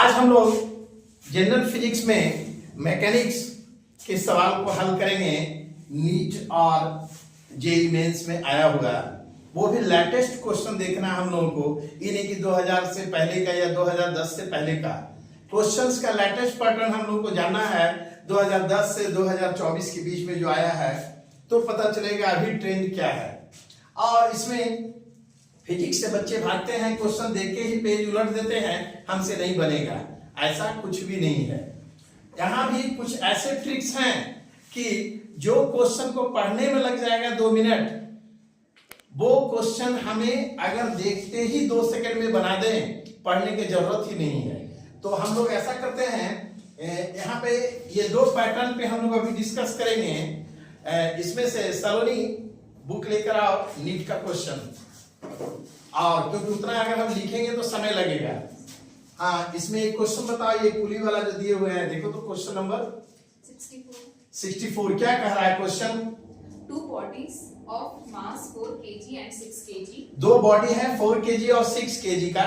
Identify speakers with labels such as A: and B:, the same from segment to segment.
A: आज हम लोग जनरल फिजिक्स में मैकेनिक्स के सवाल को हल करेंगे। नीट और जेईई मेंस में आया हुआ वो भी लेटेस्ट क्वेश्चन देखना है हम लोगों को। ये नहीं कि 2000 से पहले का या 2010 से पहले का क्वेश्चंस का लेटेस्ट पैटर्न हम लोग को जानना है। 2010 से 2024 के बीच में जो आया है तो पता चलेगा अभी ट्रेंड क्या है। और इसमें फिजिक्स से बच्चे भागते हैं, क्वेश्चन देख के ही पेज उलट देते हैं, हमसे नहीं बनेगा, ऐसा कुछ भी नहीं है। यहाँ भी कुछ ऐसे ट्रिक्स हैं कि जो क्वेश्चन को पढ़ने में लग जाएगा 2 मिनट, वो क्वेश्चन हमें अगर देखते ही 2 सेकंड में बना दें, पढ़ने की जरूरत ही नहीं है। तो हम लोग ऐसा करते हैं, यहाँ पे ये 2 पैटर्न पे हम लोग अभी डिस्कस करेंगे। इसमें से सलोनी बुक लेकर आओ, नीट का क्वेश्चन, और क्योंकि उतना अगर हम लिखेंगे तो समय लगेगा। हाँ, इसमें एक क्वेश्चन बताओ, ये पुली वाला जो दिए हुए हैं, देखो तो क्वेश्चन नंबर 64 क्या कह रहा है question?
B: 2 bodies of mass 4 kg and 6 kg
A: 2 body है 4 kg और 6 kg का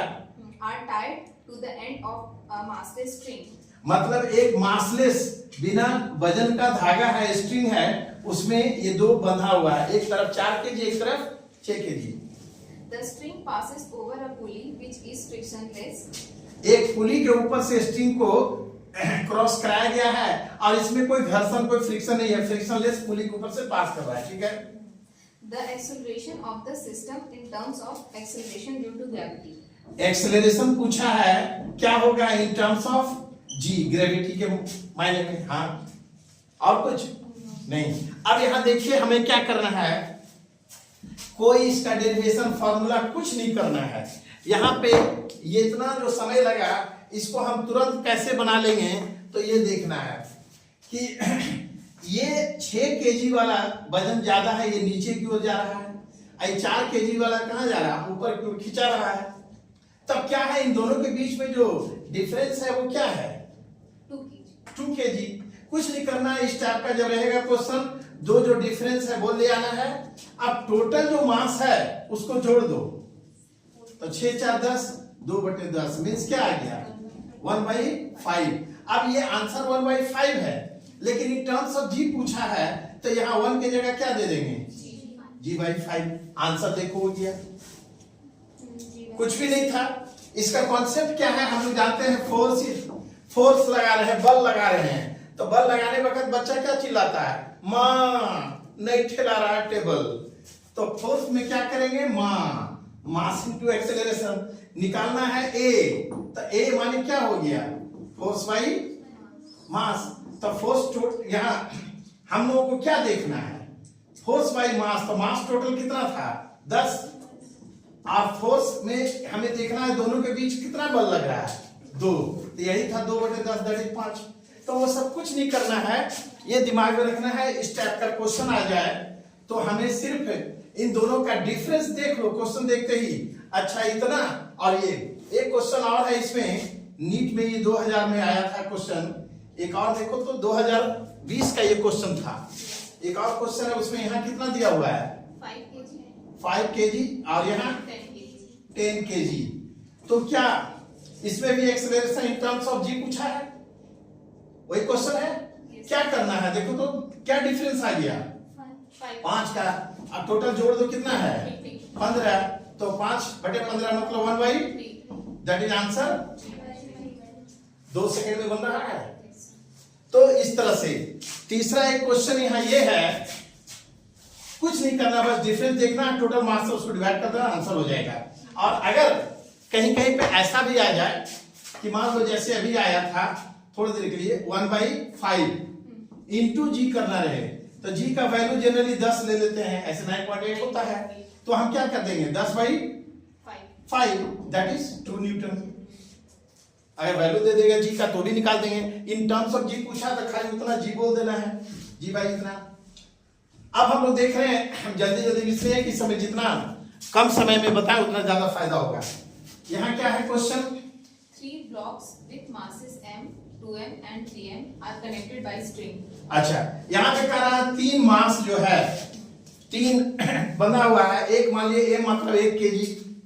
B: are tied to the end of a massless string।
A: मतलब एक मासलेस बिना वजन का धागा है, स्ट्रिंग है, उसमें ये 2 बंधा हुआ है, एक तरफ 4 kg एक तरफ 6 kg।
B: The string passes over a pulley which is frictionless।
A: एक पुली के ऊपर से स्ट्रिंग को क्रॉस कराया गया है और इसमें कोई घर्षण कोई फ्रिक्शन नहीं है, फ्रिक्शनलेस पुली के ऊपर से पास कर रहा है, ठीक है।
B: The acceleration of the system in terms of acceleration due to gravity।
A: Acceleration पूछा है, क्या होगा in terms of g, gravity के मायने में। हाँ, और कुछ नहीं। अब यहाँ देखिए हमें क्या करना है, कोई इसका डेरिवेशन फॉर्मूला कुछ नहीं करना है। यहाँ पे ये इतना जो समय लगा, इसको हम तुरंत कैसे बना लेंगे, तो ये देखना है कि ये 6 kg वाला वजन ज्यादा है, ये नीचे की ओर जा रहा है, 4 kg वाला कहाँ जा रहा है, ऊपर की ओर खिंचा रहा है। तब क्या है, इन दोनों के बीच में जो डिफरेंस है वो क्या है? 2 kg। कुछ नहीं करना है, इस टाइप का जब रहेगा क्वेश्चन, जो डिफरेंस है वो ले आना है। अब टोटल जो मास है उसको जोड़ दो, तो 6 4 10, 2/10 मीन्स क्या आ गया, 1/5। अब ये आंसर 1/5 है, लेकिन इन टर्म्स ऑफ जी पूछा है, तो यहाँ 1 की जगह क्या दे देंगे, g/5। आंसर देखो हो गया, कुछ भी नहीं था। इसका कॉन्सेप्ट क्या है, हम लोग जानते हैं, फोर्स लगा रहे हैं, बल लगा रहे हैं। तो बल लगाने वक्त बच्चा क्या चिल्लाता है, माँ, नहीं ठेला रहा है टेबल। तो फोर्स में क्या करेंगे, मास इनटू एक्सेलरेशन निकालना है ए, तो ए माने क्या हो गया, फोर्स बाई मास। तो फोर्स यहाँ हम लोगों को क्या देखना है, फोर्स बाई मास। तो मास टोटल कितना था, 10, और फोर्स में हमें देखना है दोनों के बीच कितना बल लग रहा है, 2। तो यही था 2/10 दैट इज 5। तो वो सब कुछ नहीं करना है, ये दिमाग में रखना है। इस टाइप का क्वेश्चन आ जाए तो हमें सिर्फ इन दोनों का डिफरेंस देख लो क्वेश्चन देखते ही, अच्छा इतना। और ये एक क्वेश्चन और है इसमें, नीट में ये 2000 में आया था क्वेश्चन। एक और देखो तो 2020 का ये क्वेश्चन था। एक और क्वेश्चन है उसमें, यहाँ कितना दिया हुआ है, 5 kg और यहाँ 10 kg। तो क्या इसमें भी एक्सेलरेशन इन टर्म्स ऑफ जी पूछा है, वही क्वेश्चन है। क्या करना है, देखो तो क्या डिफरेंस आ गया, 5 का। अब टोटल जोड़ दो कितना है, 15। तो 5/15 मतलब 1/, दैट इज आंसर। 2 सेकंड में बन रहा है। तो इस तरह से तीसरा एक क्वेश्चन यहाँ ये है, कुछ नहीं करना, बस डिफरेंस देखना है, टोटल मास से उसको डिवाइड कर देना, आंसर हो जाएगा। और अगर कहीं कहीं पे ऐसा भी आ जाए कि मान लो जैसे अभी आया था थोड़ी देर के लिए, 1/5 इंटू जी करना रहे, तो जी का वैल्यू जनरली 10 ले लेते हैं, ऐसे 9.8 होता है। तो हम क्या कर देंगे, 10/5 दैट इज 2 न्यूटन। अगर वैल्यू दे देगा जी का तो भी निकाल देंगे। इन टर्म्स ऑफ जी पूछा तो खाली उतना जी बोल देना है, जी बाई इतना। अब हम लोग देख रहे हैं जल्दी इसलिए कि समय जितना कम समय में बताएं उतना ज्यादा फायदा होगा। यहाँ क्या है question,
B: 3 blocks with masses m, 2m and 3m are connected by string।
A: अच्छा, यहाँ पे कह रहा है 3 मास जो है 3 बंधा हुआ है। एक मान लिया m मतलब 1 kg,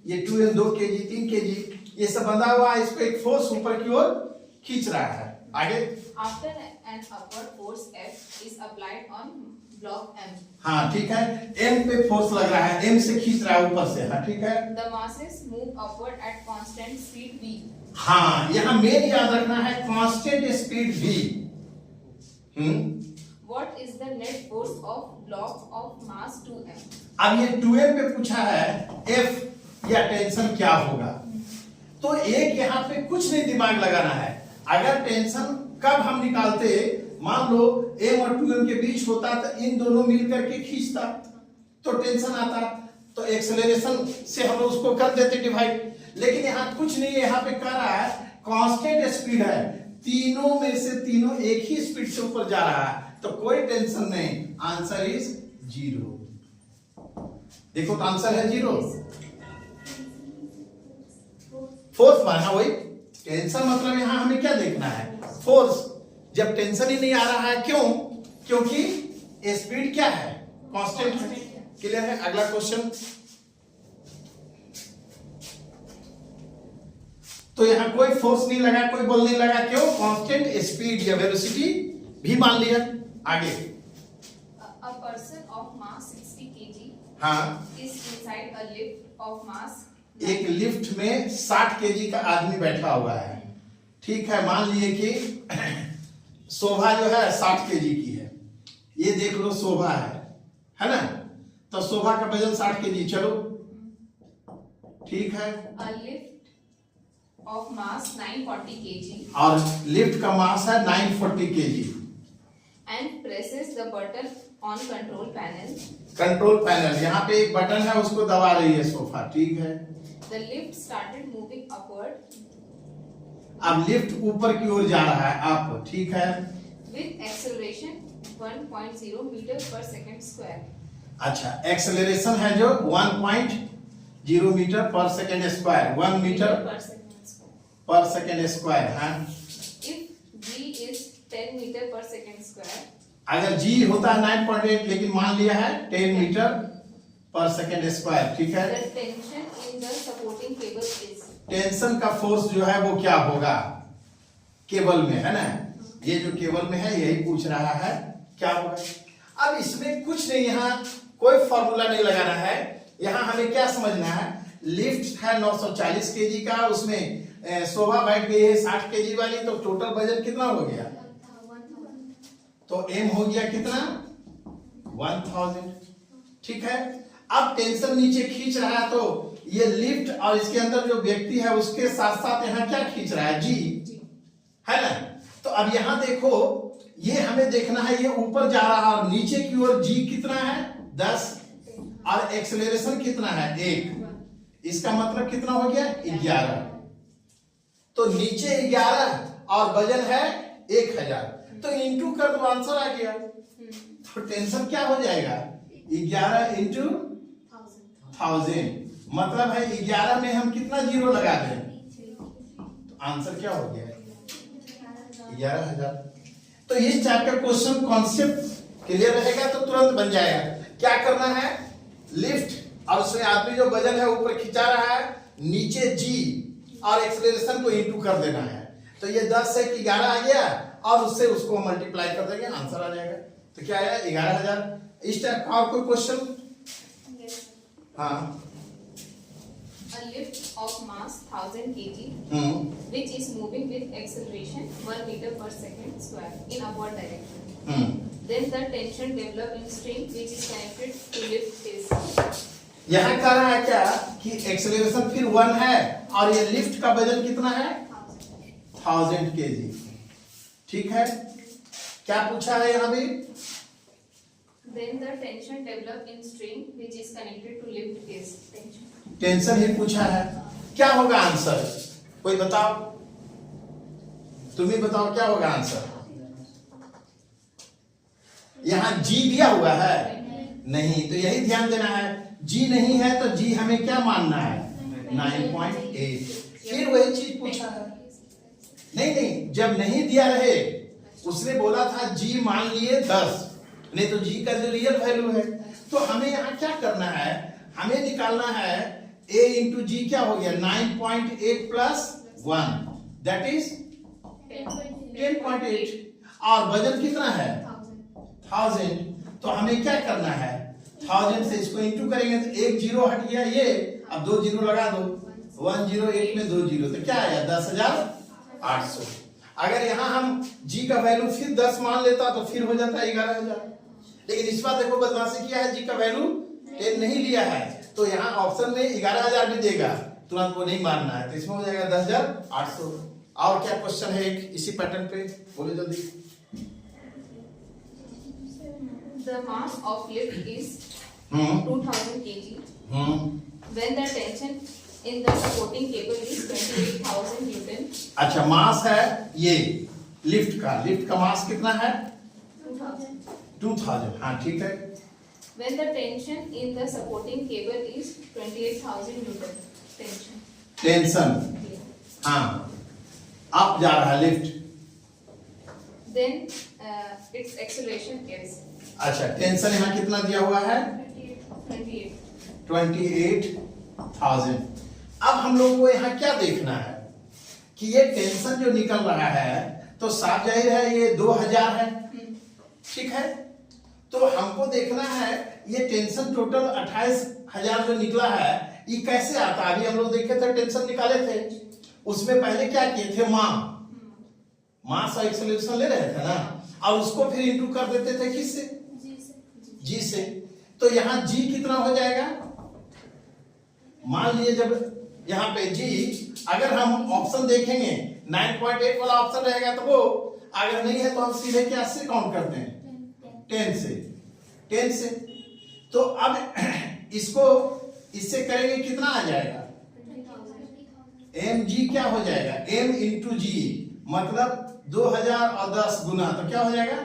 A: ये 2m 2 kg 3 kg, ये सब बंधा हुआ है, इसको एक फोर्स ऊपर की ओर खींच रहा है। आगे
B: After an upward force F is applied on block M,
A: हाँ ठीक है, एम पे फोर्स लग रहा है, एम से खींच रहा है ऊपर से। हाँ ठीक है,
B: the masses move upward at constant speed v.
A: हाँ यहाँ मेन याद रखना है constant speed v।
B: What is the net force of block of mass 2m?
A: अब ये 2m पे पूछा है F या टेंशन क्या होगा, तो एक यहाँ पे कुछ नहीं दिमाग लगाना है। अगर टेंशन कब हम निकालते, मान लो m और 2m के बीच होता तो इन दोनों मिल करके खींचता तो टेंशन आता, तो एक्सेलरेशन से हम लोग उसको कर देते डिवाइड। लेकिन यहाँ कुछ नहीं, यहाँ पे कह रहा है कांस्टेंट स्पीड है, तीनों में से तीनों एक ही स्पीड से ऊपर जा रहा है, तो कोई टेंशन नहीं, आंसर इज 0। देखो तो आंसर है 0। फोर्स माना वही टेंशन, मतलब यहां हमें क्या देखना है, फोर्स। जब टेंशन ही नहीं आ रहा है, क्यों? क्योंकि स्पीड क्या है, कांस्टेंट है। क्लियर है? अगला क्वेश्चन, तो यहां कोई फोर्स नहीं लगा, कोई बल नहीं लगा, क्यों? कांस्टेंट स्पीड या वेलोसिटी भी मान लिया। आगे
B: A person of mass 60 kg
A: हाँ,
B: is inside a lift of mass.
A: एक लिफ्ट में 60 केजी का आदमी बैठा हुआ है। ठीक है, मान लिए कि शोभा जो है 60 केजी की है, ये देख लो शोभा है ना, तो शोभा का वजन 60 केजी। चलो ठीक है,
B: A lift of mass 940 kg
A: और लिफ्ट का मास है 940 KG.
B: and presses the button on control panel.
A: Control panel, यहाँ पे एक बटन है, उसको दबा रही है सोफा। ठीक है,
B: The lift started moving upward
A: अब लिफ्ट ऊपर की ओर जा रहा है, अप। ठीक है,
B: with acceleration 1.0 meter per second square.
A: अच्छा, एक्सेलरेशन है जो 1.0 metre per second square, 1 metre
B: per second square.
A: Per second square है।
B: If g is 10 meter per second square,
A: अगर g होता है 9.8, लेकिन मान लिया है 10 मीटर पर सेकेंड स्क्वायर। ठीक है,
B: the tension in the supporting cable is.
A: Tension का फोर्स जो है वो क्या होगा, केबल में है ना, ये जो केबल में है यही पूछ रहा है क्या होगा। अब इसमें कुछ नहीं, यहाँ कोई फॉर्मूला नहीं लगाना है, यहाँ हमें क्या समझना है, लिफ्ट है 940 केजी का, उसमें शोभा बैठ गई है 60 केजी वाली, तो टोटल वजन कितना हो गया, तो एम हो गया कितना, 1000। ठीक है, अब टेंशन नीचे खींच रहा है, तो ये लिफ्ट और इसके अंदर जो व्यक्ति है उसके साथ साथ यहाँ क्या खींच रहा है, जी, है ना। तो अब यहाँ देखो, ये हमें देखना है, ये ऊपर जा रहा है और नीचे की ओर जी कितना है, 10, और एक्सेलरेशन कितना है, 1। इसका मतलब कितना हो गया, 11। तो नीचे 11 और वजन है 1000, तो इंटू कर दो, आंसर आ गया। तो टेंशन क्या हो जाएगा, 11 इंटू 1000, मतलब है 11 में हम कितना जीरो लगा दें, तो आंसर क्या हो गया, 11000। तो इस टाइप का क्वेश्चन कॉन्सेप्ट क्लियर रहेगा तो तुरंत बन जाएगा। क्या करना है, लिफ्ट और उसमें आदमी जो वजन है ऊपर खिंचा रहा है, नीचे जी और एक्सेलरेशन को इंटू कर देना है, तो ये 10 से 11 आ गया और उससे उसको मल्टीप्लाई कर देंगे, आंसर आ जाएगा। तो क्या आया, 11000। इस टाइप का और कोई क्वेश्चन? हाँ,
B: A lift of mass 1000 kg which is moving with acceleration 1 meter per second square in upward direction. Then the tension developed in string which is connected to lift is.
A: यहाँ कह रहा है क्या कि एक्सेलरेशन फिर 1 है और ये लिफ्ट का वजन कितना है, 1000 केजी। ठीक है, क्या पूछा है यहाँ भी,
B: Then the tension developed in string which is connected to lift is tension.
A: Tension ही पूछा है, क्या होगा आंसर, कोई बताओ, तुम ही बताओ क्या होगा आंसर। यहाँ जी दिया हुआ है, नहीं, तो यही ध्यान देना है, जी नहीं है तो जी हमें क्या मानना है, 9.8। फिर वही चीज पूछा है, नहीं, जब नहीं दिया रहे, उसने बोला था जी मान लिए 10, नहीं तो जी का जो रियल वैल्यू है, तो हमें यहाँ क्या करना है, हमें निकालना है A इंटू जी क्या हो गया 9.8 प्लस 1 दैट इज 10.8 और वजन कितना है 1000। तो हमें क्या करना है 1000 से इसको इंटू करेंगे तो एक जीरो हट गया ये, अब दो जीरो लगा दो 108 में 2 जीरो तो क्या आया 10,800। अगर यहाँ हम जी का वैल्यू फिर 10 मान लेता तो फिर हो जाता 11,000, लेकिन इस बार देखो बदमाशी किया है जी का वैल्यू 10 नहीं लिया है तो यहाँ ऑप्शन में 11,000 भी देगा, तुरंत वो नहीं मानना है तो इसमें हो जाएगा 10,800। और क्या क्वेश्चन है एक इसी पैटर्न पे बोलो जल्दी।
B: The mass of lift is 2000 kg. When the tension in the supporting cable is 28,000 Newton.
A: अच्छा मास है ये लिफ्ट का मास कितना है 2000 हाँ ठीक है।
B: When the tension in the supporting cable is 28,000 Newton.
A: Tension हाँ अप जा रहा है lift,
B: then its acceleration is
A: अच्छा टेंशन यहाँ कितना दिया हुआ है 28,000। अब हम लोग को यहाँ क्या देखना है कि ये टेंशन जो निकल रहा है तो साफ जाहिर है ये 2000 है, ठीक है। तो हमको देखना है ये टेंशन टोटल 28,000 जो निकला है ये कैसे आता। अभी हम लोग देखे थे टेंशन निकाले थे, उसमें पहले क्या किए थे मास और एक्सेलरेशन ले रहे थे ना, और उसको फिर इंटू कर देते थे किससे जी से। तो यहाँ जी कितना हो जाएगा, मान लीजिए जब यहाँ पे जी अगर हम ऑप्शन देखेंगे 9.8 वाला ऑप्शन रहेगा तो वो अगर नहीं है तो हम सीधे क्या से काउंट करते हैं 10 से। तो अब इसको इससे करेंगे कितना आ जाएगा एम जी क्या हो जाएगा एम इंटू जी मतलब 2000 और 10 गुना तो क्या हो जाएगा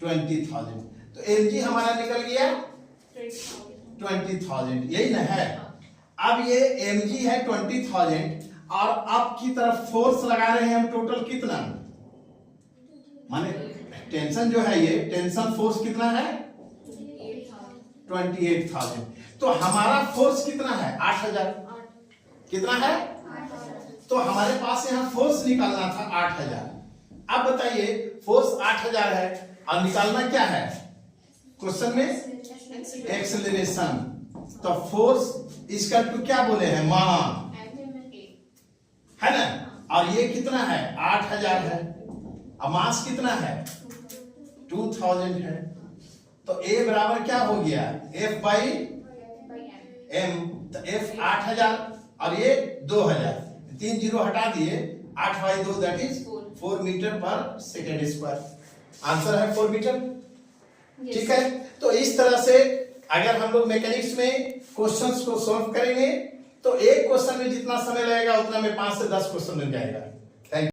A: 20,000। तो एम जी हमारा निकल गया 20,000 यही ना है। अब ये एम जी है 20,000 और अप की तरफ फोर्स लगा रहे हैं हम टोटल कितना, माने टेंशन जो है ये टेंशन फोर्स कितना है 28,000। तो हमारा फोर्स कितना है 8,000 कितना है, तो हमारे पास यहाँ फोर्स निकालना था 8,000। अब बताइए फोर्स 8,000 है और निकालना क्या है क्वेश्चन में एक्सेलरेशन। तो फोर्स इसका टू क्या बोले हैं मान है ना, और ये कितना है 8,000 है और मास कितना है 2,000 है। तो A बराबर क्या हो गया F बाई M। तो F 8,000 और ये 2,000, 3 जीरो हटा दिए 8 by 2 that is 4 metre per second square. Answer है 4 मीटर, ठीक है। तो इस तरह से अगर हम लोग मैकेनिक्स में क्वेश्चंस को सॉल्व करेंगे तो एक क्वेश्चन में जितना समय लगेगा उतना में 5 से 10 क्वेश्चन मिल जाएगा।